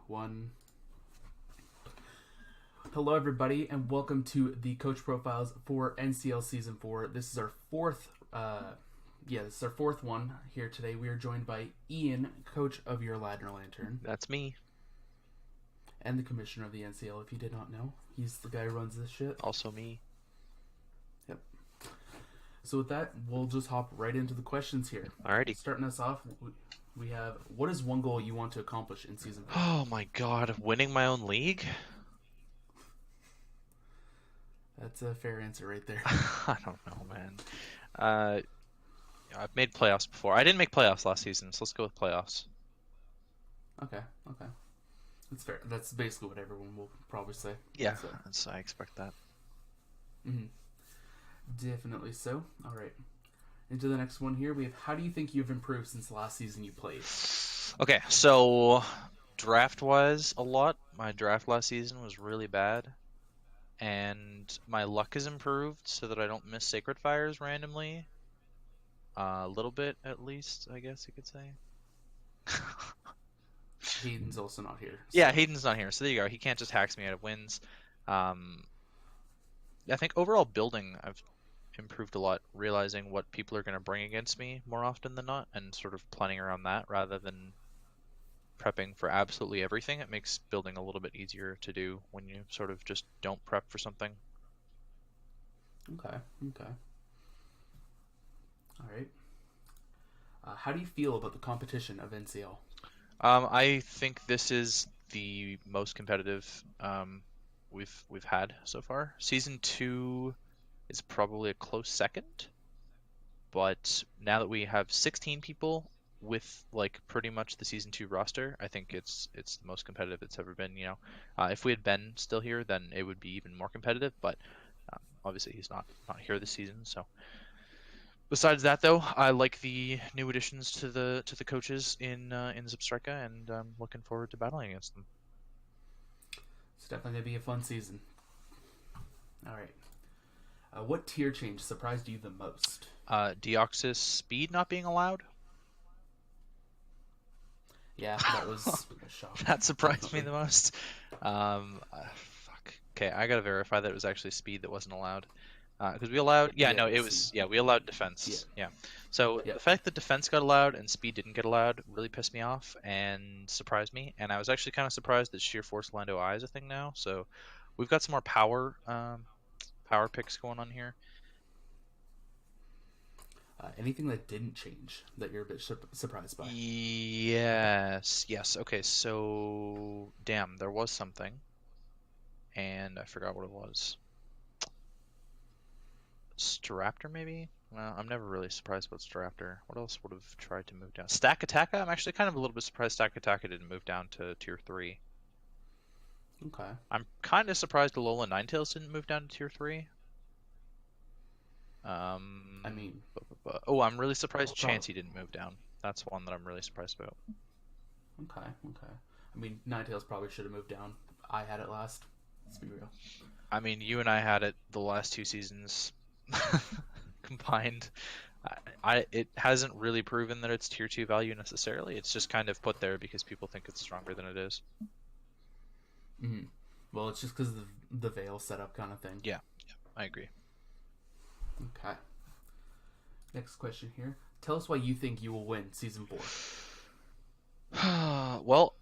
One. Hello, everybody, and welcome to the Coach Profiles for NCL Season 4. This is our fourth, this is our fourth one here today. We are joined by Ian, coach of Your Ladner Lantern. That's me. And the commissioner of the NCL, if you did not know. He's the guy who runs this shit. Also me. Yep. So with that, we'll just hop right into the questions here. Alrighty. Starting us off, we have, what is one goal you want to accomplish in Season 4? Oh my god, winning my own league? That's a fair answer right there. I don't know, man. I've made playoffs before. I didn't make playoffs last season, so let's go with playoffs. Okay. That's fair. That's basically what everyone will probably say. Yeah, So. I expect that. Mm-hmm. Definitely so. All right. Into the next one here, we have, how do you think you've improved since the last season you played? Okay, so draft-wise, a lot. My draft last season was really bad. And my luck has improved so that I don't miss Sacred Fires randomly. A little bit, at least, I guess you could say. Hayden's also not here. So. Yeah, Hayden's not here, so there you go. He can't just hacks me out of wins. I think overall building, I've improved a lot, realizing what people are going to bring against me more often than not, and sort of planning around that rather than prepping for absolutely everything. It makes building a little bit easier to do when you sort of just don't prep for something. Okay. All right. How do you feel about the competition of NCL? I think this is the most competitive we've had so far. Season 2 is probably a close second, but now that we have 16 people with like pretty much the Season 2 roster, I think it's the most competitive it's ever been. You know, if we had Ben still here, then it would be even more competitive. But obviously he's not here this season. So besides that, though, I like the new additions to the coaches in Zipstrika, and I'm looking forward to battling against them. It's definitely gonna be a fun season. All right. What tier change surprised you the most? Deoxys speed not being allowed. Yeah, that was a shock. That surprised me the most. Fuck. Okay, I gotta verify that it was actually speed that wasn't allowed. Because we allowed, it was, we allowed defense. Yeah. So the fact that defense got allowed and speed didn't get allowed really pissed me off and surprised me. And I was actually kind of surprised that sheer force Lando I is a thing now. So we've got some more power picks going on here. Anything that didn't change that you're a bit surprised by? Yes. Okay, so damn, there was something, and I forgot what it was. Staraptor, maybe? Well, I'm never really surprised about Staraptor. What else would have tried to move down? Stack Attacka? I'm actually kind of a little bit surprised Stack Attacka didn't move down to tier 3. Okay. I'm kind of surprised Alola Ninetales didn't move down to tier 3. I'm really surprised Chansey didn't move down. That's one that I'm really surprised about. Okay. I mean, Ninetales probably should have moved down. I had it last. Let's be real. I mean, you and I had it the last 2 seasons combined. It hasn't really proven that it's tier 2 value necessarily. It's just kind of put there because people think it's stronger than it is. Mm-hmm. Well, it's just because of the Veil setup kind of thing. Yeah, I agree. Okay. Next question here. Tell us why you think you will win Season 4. Well,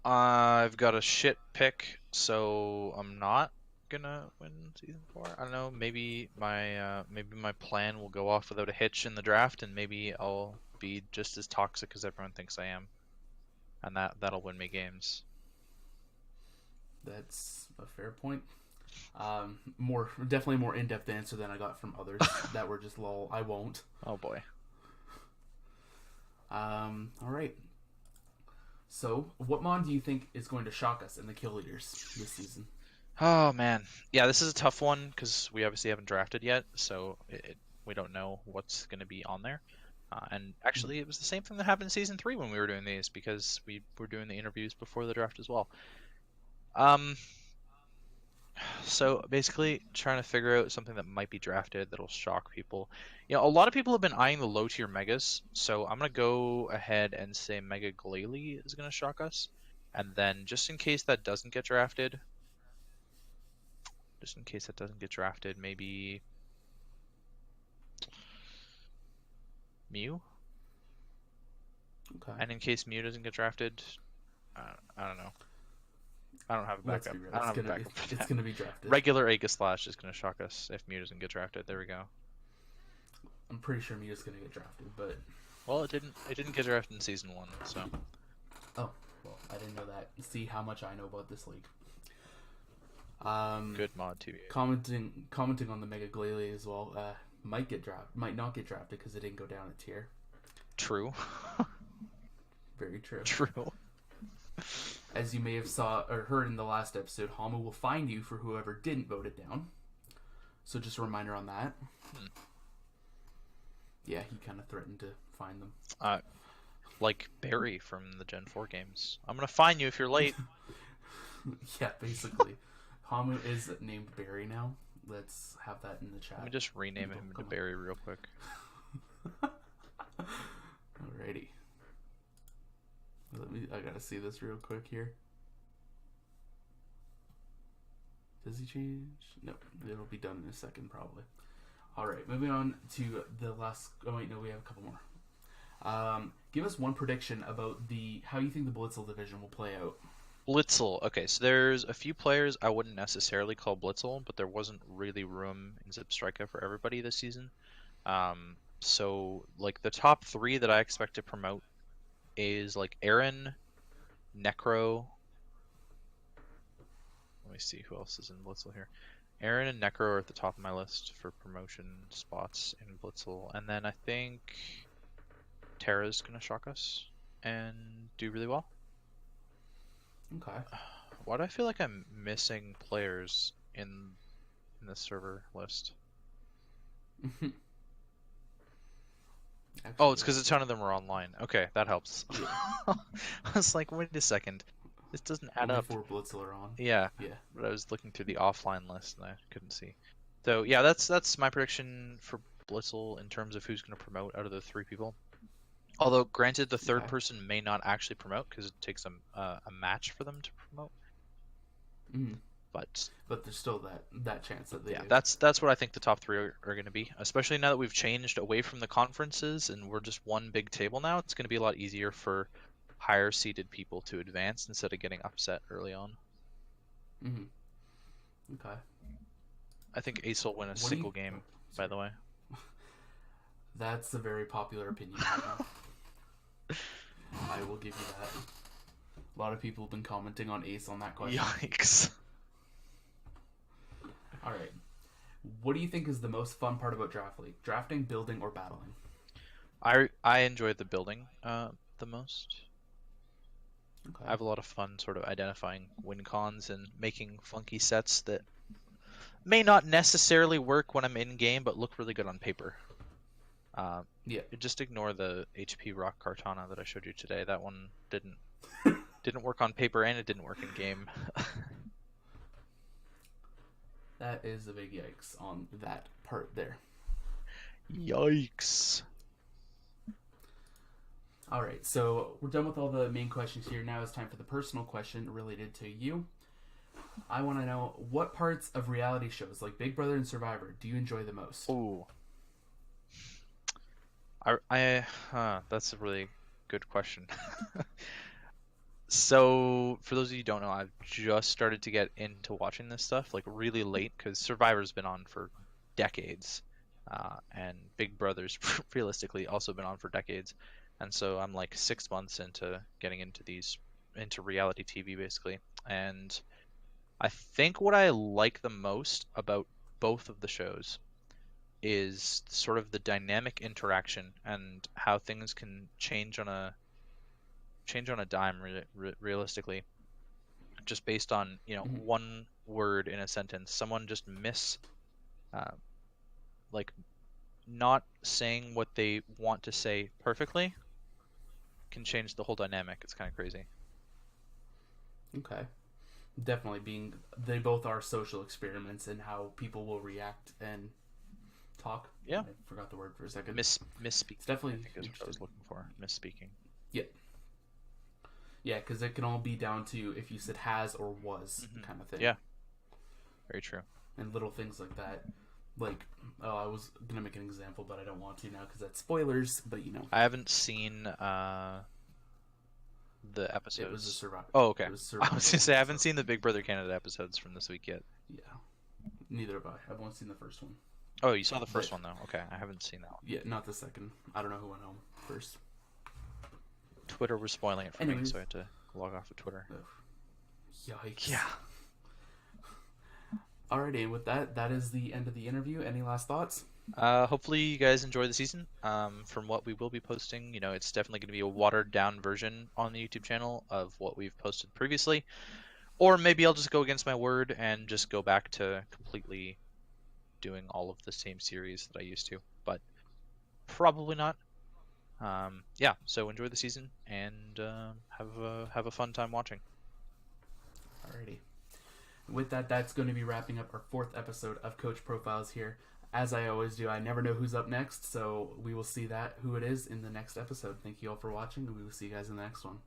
I've got a shit pick, so I'm not gonna win Season 4. I don't know. Maybe my plan will go off without a hitch in the draft, and maybe I'll be just as toxic as everyone thinks I am, and that'll win me games. That's a fair point. Definitely more in-depth answer than I got from others that were just lol. I won't. Oh boy. All right. So, what mon do you think is going to shock us in the kill leaders this season? Oh man, yeah, this is a tough one because we obviously haven't drafted yet, so we don't know what's going to be on there. And actually, it was the same thing that happened in Season 3 when we were doing these, because we were doing the interviews before the draft as well. So basically, trying to figure out something that might be drafted that'll shock people. You know, a lot of people have been eyeing the low tier megas, so I'm gonna go ahead and say Mega Glalie is gonna shock us. And then just in case that doesn't get drafted, maybe Mew. Okay. And in case Mew doesn't get drafted, I don't know. I don't have a Let's backup. be real. I don't have a backup. It's gonna be drafted. Regular Aegislash is gonna shock us if Mew doesn't get drafted. There we go. I'm pretty sure Mew's gonna get drafted, but well, it didn't get drafted in season 1, so. Oh, well, I didn't know that. See how much I know about this league. Good mod too. Commenting on the Mega Glalie as well. Might not get drafted because it didn't go down a tier. True. Very true. True. As you may have saw or heard in the last episode, Hama will fine you for whoever didn't vote it down. So just a reminder on that. Yeah, he kind of threatened to fine them. Like Barry from the Gen 4 games. I'm gonna fine you if you're late. Yeah, basically. Hamu is named Barry now. Let's have that in the chat. Let me just rename him to Barry real quick. Alrighty. I gotta see this real quick here. Does he change? No, it'll be done in a second probably. Alright, moving on to the last... Oh wait, no, we have a couple more. Give us one prediction about how you think the Blitzel division will play out. Blitzel. Okay, so there's a few players I wouldn't necessarily call Blitzel, but there wasn't really room in Zipstrika for everybody this season. So like the top 3 that I expect to promote is like Aaron, Necro. Let me see who else is in Blitzel here. Aaron and Necro are at the top of my list for promotion spots in Blitzel, and then I think Terra's gonna shock us and do really well. Okay. Why do I feel like I'm missing players in this server list? Actually, Oh, it's because a ton of them are online. Okay, that helps. Yeah. I was like, wait a second. This doesn't add only up. 4 Blitzel are on. Yeah. Yeah. But I was looking through the offline list and I couldn't see. So yeah, that's my prediction for Blitzel in terms of who's going to promote out of the 3 people. Although, granted, the third person may not actually promote because it takes a match for them to promote. Mm. But there's still that chance that they do. that's what I think the top 3 are going to be. Especially now that we've changed away from the conferences and we're just one big table now, it's going to be a lot easier for higher seeded people to advance instead of getting upset early on. Mm-hmm. Okay. I think Ace will win a single game, by the way. That's a very popular opinion right now. I will give you that. A lot of people have been commenting on Ace on that question. Yikes. Alright. What do you think is the most fun part about Draft League? Drafting, building, or battling? I enjoy the building the most. Okay. I have a lot of fun sort of identifying win cons and making funky sets that may not necessarily work when I'm in game, but look really good on paper. Yeah. Just ignore the HP Rock Cartana that I showed you today. That one didn't work on paper and it didn't work in game. That is a big yikes on that part there. Yikes. Alright, so we're done with all the main questions here. Now it's time for the personal question related to you. I want to know, what parts of reality shows like Big Brother and Survivor do you enjoy the most? Ooh. That's a really good question. So, for those of you who don't know, I've just started to get into watching this stuff, like really late, because Survivor's been on for decades, and Big Brother's realistically also been on for decades, and so I'm like 6 months into getting into reality TV basically, and I think what I like the most about both of the shows is sort of the dynamic interaction and how things can change on a dime realistically, just based on one word in a sentence. Someone just like not saying what they want to say perfectly can change the whole dynamic. It's kind of crazy. Okay. Definitely they both are social experiments in how people will react and talk. Yeah. I forgot the word for a second. Misspeaking. It's definitely I think is what I was looking for. Misspeaking. Yeah. Yeah, because it can all be down to if you said has or was kind of thing. Yeah. Very true. And little things like that. Like, oh, I was going to make an example, but I don't want to now because that's spoilers, but you know. I haven't seen the episodes. It was a survival. Oh, okay. I It was going to say, I haven't seen the Big Brother Canada episodes from this week yet. Yeah. Neither have I. I've only seen the first one. Oh, you saw the first one, though? Okay, I haven't seen that one. Yeah, not the second. I don't know who went home first. Twitter was spoiling it for me, so I had to log off of Twitter. Ugh. Yikes. Yeah. Alrighty, and with that, that is the end of the interview. Any last thoughts? Hopefully you guys enjoy the season. From what we will be posting, it's definitely going to be a watered down version on the YouTube channel of what we've posted previously. Or maybe I'll just go against my word and just go back to completely doing all of the same series that I used to. But probably not. Yeah, so enjoy the season and have a fun time watching. Alrighty. With that, that's going to be wrapping up our 4th episode of Coach Profiles here. As I always do, I never know who's up next, so we will see who it is in the next episode. Thank you all for watching, and we will see you guys in the next one.